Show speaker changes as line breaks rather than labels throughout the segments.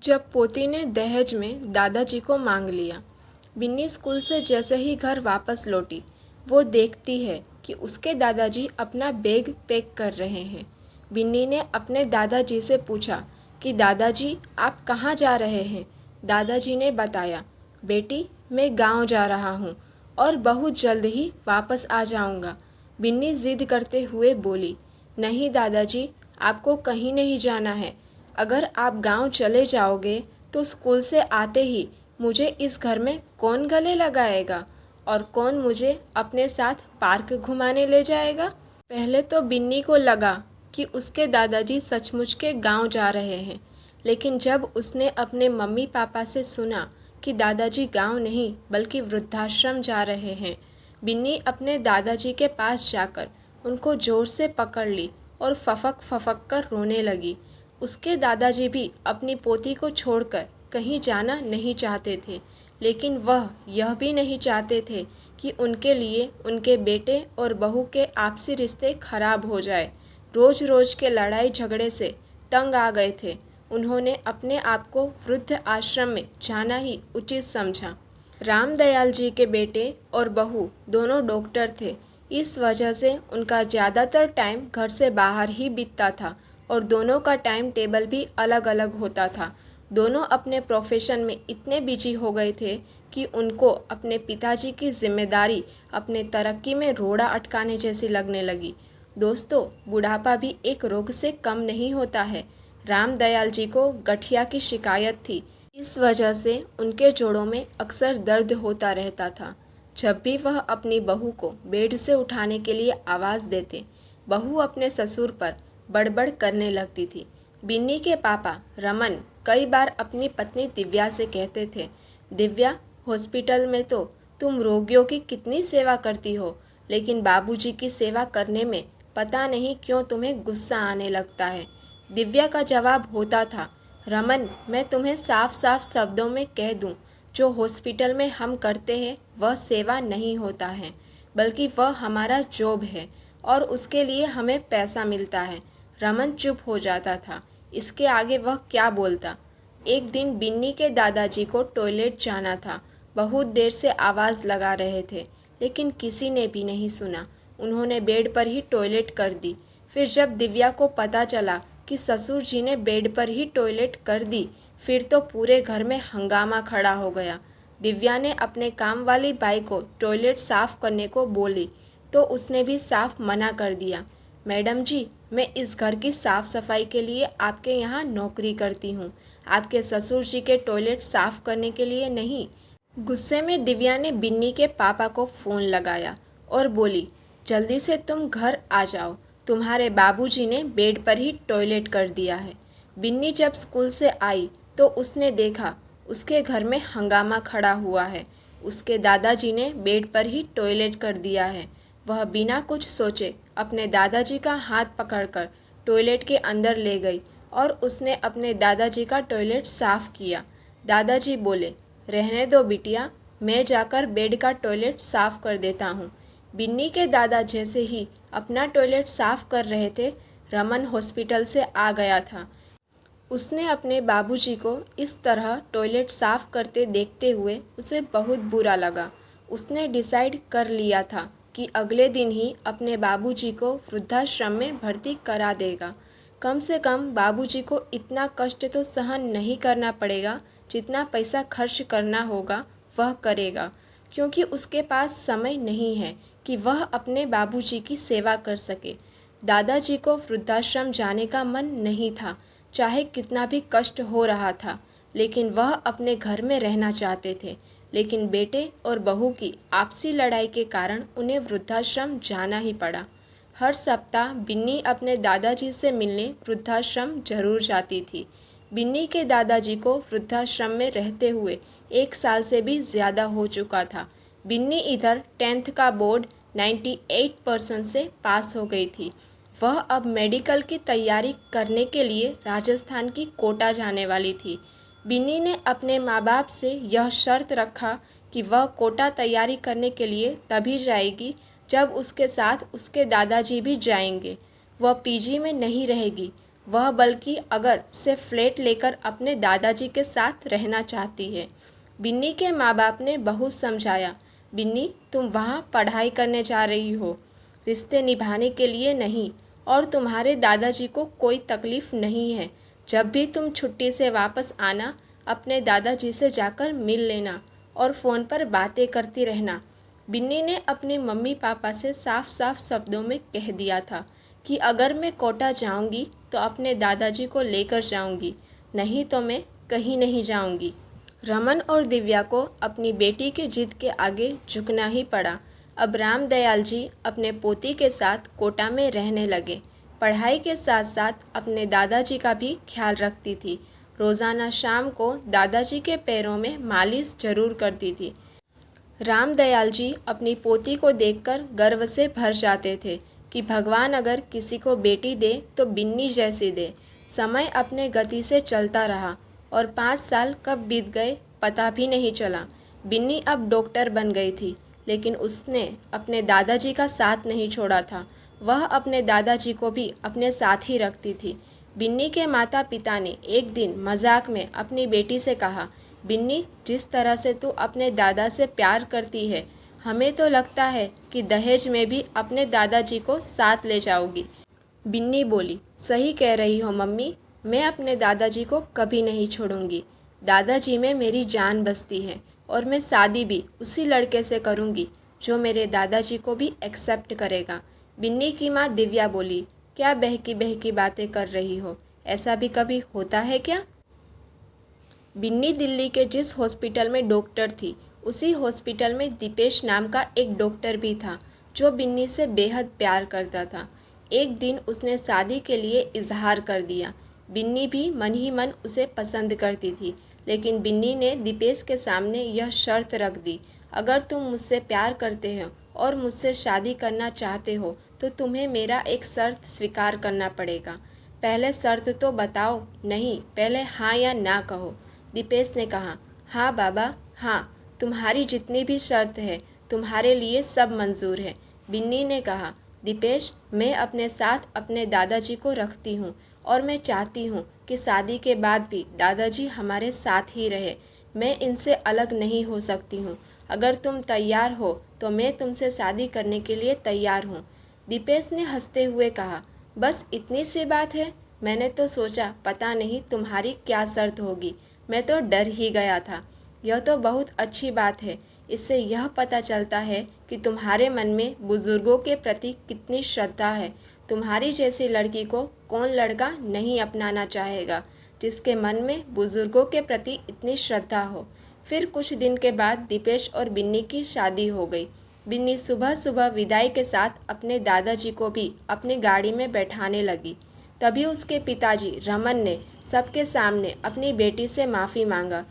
जब पोती ने दहेज में दादाजी को मांग लिया। बिन्नी स्कूल से जैसे ही घर वापस लौटी, वो देखती है कि उसके दादाजी अपना बैग पैक कर रहे हैं। बिन्नी ने अपने दादाजी से पूछा कि दादाजी आप कहाँ जा रहे हैं। दादाजी ने बताया, बेटी मैं गांव जा रहा हूँ और बहुत जल्द ही वापस आ जाऊँगा। बिन्नी जिद करते हुए बोली, नहीं दादाजी, आपको कहीं नहीं जाना है। अगर आप गांव चले जाओगे तो स्कूल से आते ही मुझे इस घर में कौन गले लगाएगा और कौन मुझे अपने साथ पार्क घुमाने ले जाएगा। पहले तो बिन्नी को लगा कि उसके दादाजी सचमुच के गांव जा रहे हैं, लेकिन जब उसने अपने मम्मी पापा से सुना कि दादाजी गांव नहीं बल्कि वृद्धाश्रम जा रहे हैं, बिन्नी अपने दादाजी के पास जाकर उनको ज़ोर से पकड़ ली और फफक फफक कर रोने लगी। उसके दादाजी भी अपनी पोती को छोड़कर कहीं जाना नहीं चाहते थे, लेकिन वह यह भी नहीं चाहते थे कि उनके लिए उनके बेटे और बहू के आपसी रिश्ते खराब हो जाए। रोज़ रोज़ के लड़ाई झगड़े से तंग आ गए थे। उन्होंने अपने आप को वृद्ध आश्रम में जाना ही उचित समझा। रामदयाल जी के बेटे और बहू दोनों डॉक्टर थे। इस वजह से उनका ज़्यादातर टाइम घर से बाहर ही बीतता था और दोनों का टाइम टेबल भी अलग अलग होता था। दोनों अपने प्रोफेशन में इतने बिजी हो गए थे कि उनको अपने पिताजी की जिम्मेदारी अपने तरक्की में रोड़ा अटकाने जैसी लगने लगी। दोस्तों, बुढ़ापा भी एक रोग से कम नहीं होता है। रामदयाल जी को गठिया की शिकायत थी। इस वजह से उनके जोड़ों में अक्सर दर्द होता रहता था। जब भी वह अपनी बहू को बेड से उठाने के लिए आवाज़ देते, बहू अपने ससुर पर बड़बड़ करने लगती थी। बिन्नी के पापा रमन कई बार अपनी पत्नी दिव्या से कहते थे, दिव्या, हॉस्पिटल में तो तुम रोगियों की कितनी सेवा करती हो, लेकिन बाबूजी की सेवा करने में पता नहीं क्यों तुम्हें गुस्सा आने लगता है। दिव्या का जवाब होता था, रमन, मैं तुम्हें साफ साफ शब्दों में कह दूं, जो हॉस्पिटल में हम करते हैं वह सेवा नहीं होता है, बल्कि वह हमारा जॉब है और उसके लिए हमें पैसा मिलता है। रमन चुप हो जाता था। इसके आगे वह क्या बोलता। एक दिन बिन्नी के दादाजी को टॉयलेट जाना था। बहुत देर से आवाज़ लगा रहे थे, लेकिन किसी ने भी नहीं सुना। उन्होंने बेड पर ही टॉयलेट कर दी। फिर जब दिव्या को पता चला कि ससुर जी ने बेड पर ही टॉयलेट कर दी, फिर तो पूरे घर में हंगामा खड़ा हो गया। दिव्या ने अपने काम वाली बाई को टॉयलेट साफ़ करने को बोली तो उसने भी साफ मना कर दिया। मैडम जी, मैं इस घर की साफ़ सफाई के लिए आपके यहाँ नौकरी करती हूँ, आपके ससुर जी के टॉयलेट साफ़ करने के लिए नहीं। गुस्से में दिव्या ने बिन्नी के पापा को फ़ोन लगाया और बोली, जल्दी से तुम घर आ जाओ, तुम्हारे बाबूजी ने बेड पर ही टॉयलेट कर दिया है। बिन्नी जब स्कूल से आई तो उसने देखा उसके घर में हंगामा खड़ा हुआ है। उसके दादाजी ने बेड पर ही टॉयलेट कर दिया है। वह बिना कुछ सोचे अपने दादाजी का हाथ पकड़कर टॉयलेट के अंदर ले गई और उसने अपने दादाजी का टॉयलेट साफ़ किया। दादाजी बोले, रहने दो बिटिया, मैं जाकर बेड का टॉयलेट साफ़ कर देता हूँ। बिन्नी के दादा जैसे ही अपना टॉयलेट साफ़ कर रहे थे, रमन हॉस्पिटल से आ गया था। उसने अपने बाबूजी को इस तरह टॉयलेट साफ़ करते देखते हुए उसे बहुत बुरा लगा। उसने डिसाइड कर लिया था कि अगले दिन ही अपने बाबूजी को वृद्धाश्रम में भर्ती करा देगा। कम से कम बाबूजी को इतना कष्ट तो सहन नहीं करना पड़ेगा, जितना पैसा खर्च करना होगा वह करेगा, क्योंकि उसके पास समय नहीं है कि वह अपने बाबूजी की सेवा कर सके। दादाजी को वृद्धाश्रम जाने का मन नहीं था, चाहे कितना भी कष्ट हो रहा था, लेकिन वह अपने घर में रहना चाहते थे। लेकिन बेटे और बहू की आपसी लड़ाई के कारण उन्हें वृद्धाश्रम जाना ही पड़ा। हर सप्ताह बिन्नी अपने दादाजी से मिलने वृद्धाश्रम जरूर जाती थी। बिन्नी के दादाजी को वृद्धाश्रम में रहते हुए 1 साल से भी ज़्यादा हो चुका था। बिन्नी इधर 10th का बोर्ड 98% से पास हो गई थी। वह अब मेडिकल की तैयारी करने के लिए राजस्थान की कोटा जाने वाली थी। बिन्नी ने अपने माँ बाप से यह शर्त रखा कि वह कोटा तैयारी करने के लिए तभी जाएगी जब उसके साथ उसके दादाजी भी जाएंगे। वह पीजी में नहीं रहेगी, वह बल्कि अगर से फ्लैट लेकर अपने दादाजी के साथ रहना चाहती है। बिन्नी के माँ बाप ने बहुत समझाया, बिन्नी तुम वहाँ पढ़ाई करने जा रही हो, रिश्ते निभाने के लिए नहीं, और तुम्हारे दादाजी को कोई तकलीफ़ नहीं है। जब भी तुम छुट्टी से वापस आना, अपने दादाजी से जाकर मिल लेना और फ़ोन पर बातें करती रहना। बिन्नी ने अपने मम्मी पापा से साफ साफ शब्दों में कह दिया था कि अगर मैं कोटा जाऊंगी तो अपने दादाजी को लेकर जाऊंगी, नहीं तो मैं कहीं नहीं जाऊंगी। रमन और दिव्या को अपनी बेटी की जिद के आगे झुकना ही पड़ा। अब रामदयाल जी अपने पोती के साथ कोटा में रहने लगे। पढ़ाई के साथ साथ अपने दादाजी का भी ख्याल रखती थी। रोज़ाना शाम को दादाजी के पैरों में मालिश जरूर करती थी। रामदयाल जी अपनी पोती को देखकर गर्व से भर जाते थे कि भगवान अगर किसी को बेटी दे तो बिन्नी जैसी दे। समय अपने गति से चलता रहा और 5 साल कब बीत गए पता भी नहीं चला। बिन्नी अब डॉक्टर बन गई थी, लेकिन उसने अपने दादाजी का साथ नहीं छोड़ा था। वह अपने दादाजी को भी अपने साथ ही रखती थी। बिन्नी के माता पिता ने एक दिन मजाक में अपनी बेटी से कहा, बिन्नी जिस तरह से तू अपने दादा से प्यार करती है, हमें तो लगता है कि दहेज में भी अपने दादाजी को साथ ले जाओगी। बिन्नी बोली, सही कह रही हो मम्मी, मैं अपने दादाजी को कभी नहीं छोड़ूंगी। दादाजी में मेरी जान बसती है और मैं शादी भी उसी लड़के से करूंगी जो मेरे दादाजी को भी एक्सेप्ट करेगा। बिन्नी की माँ दिव्या बोली, क्या बहकी बहकी बातें कर रही हो, ऐसा भी कभी होता है क्या? बिन्नी दिल्ली के जिस हॉस्पिटल में डॉक्टर थी, उसी हॉस्पिटल में दीपेश नाम का एक डॉक्टर भी था जो बिन्नी से बेहद प्यार करता था। एक दिन उसने शादी के लिए इजहार कर दिया। बिन्नी भी मन ही मन उसे पसंद करती थी, लेकिन बिन्नी ने दीपेश के सामने यह शर्त रख दी, अगर तुम मुझसे प्यार करते हो और मुझसे शादी करना चाहते हो तो तुम्हें मेरा एक शर्त स्वीकार करना पड़ेगा। पहले शर्त तो बताओ। नहीं, पहले हाँ या ना कहो। दीपेश ने कहा, हाँ बाबा, हाँ, तुम्हारी जितनी भी शर्त है तुम्हारे लिए सब मंजूर है। बिन्नी ने कहा, दीपेश, मैं अपने साथ अपने दादाजी को रखती हूँ और मैं चाहती हूँ कि शादी के बाद भी दादाजी हमारे साथ ही रहे। मैं इनसे अलग नहीं हो सकती हूँ। अगर तुम तैयार हो तो मैं तुमसे शादी करने के लिए तैयार हूँ। दीपेश ने हंसते हुए कहा, बस इतनी सी बात है? मैंने तो सोचा पता नहीं तुम्हारी क्या शर्त होगी, मैं तो डर ही गया था। यह तो बहुत अच्छी बात है। इससे यह पता चलता है कि तुम्हारे मन में बुजुर्गों के प्रति कितनी श्रद्धा है। तुम्हारी जैसी लड़की को कौन लड़का नहीं अपनाना चाहेगा जिसके मन में बुजुर्गों के प्रति इतनी श्रद्धा हो। फिर कुछ दिन के बाद दीपेश और बिन्नी की शादी हो गई। बिन्नी सुबह सुबह विदाई के साथ अपने दादाजी को भी अपनी गाड़ी में बैठाने लगी। तभी उसके पिताजी रमन ने सबके सामने अपनी बेटी से माफ़ी मांगा।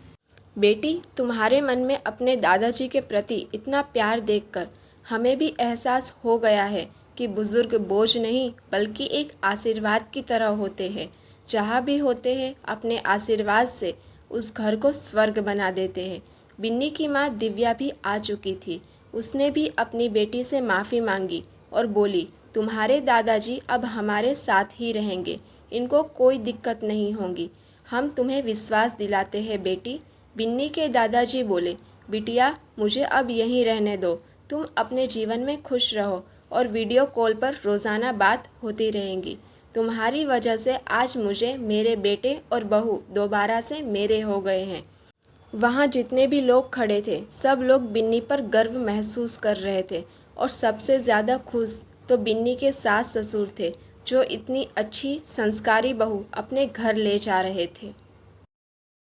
बेटी, तुम्हारे मन में अपने दादाजी के प्रति इतना प्यार देखकर हमें भी एहसास हो गया है कि बुज़ुर्ग बोझ नहीं बल्कि एक आशीर्वाद की तरह होते हैं। जहाँ भी होते हैं अपने आशीर्वाद से उस घर को स्वर्ग बना देते हैं। बिन्नी की माँ दिव्या भी आ चुकी थी। उसने भी अपनी बेटी से माफ़ी मांगी और बोली, तुम्हारे दादाजी अब हमारे साथ ही रहेंगे, इनको कोई दिक्कत नहीं होगी। हम तुम्हें विश्वास दिलाते हैं बेटी। बिन्नी के दादाजी बोले, बिटिया, मुझे अब यहीं रहने दो। तुम अपने जीवन में खुश रहो और वीडियो कॉल पर रोज़ाना बात होती रहेंगी। तुम्हारी वजह से आज मुझे मेरे बेटे और बहू दोबारा से मेरे हो गए हैं। वहाँ जितने भी लोग खड़े थे सब लोग बिन्नी पर गर्व महसूस कर रहे थे और सबसे ज़्यादा खुश तो बिन्नी के सास ससुर थे जो इतनी अच्छी संस्कारी बहू अपने घर ले जा रहे थे।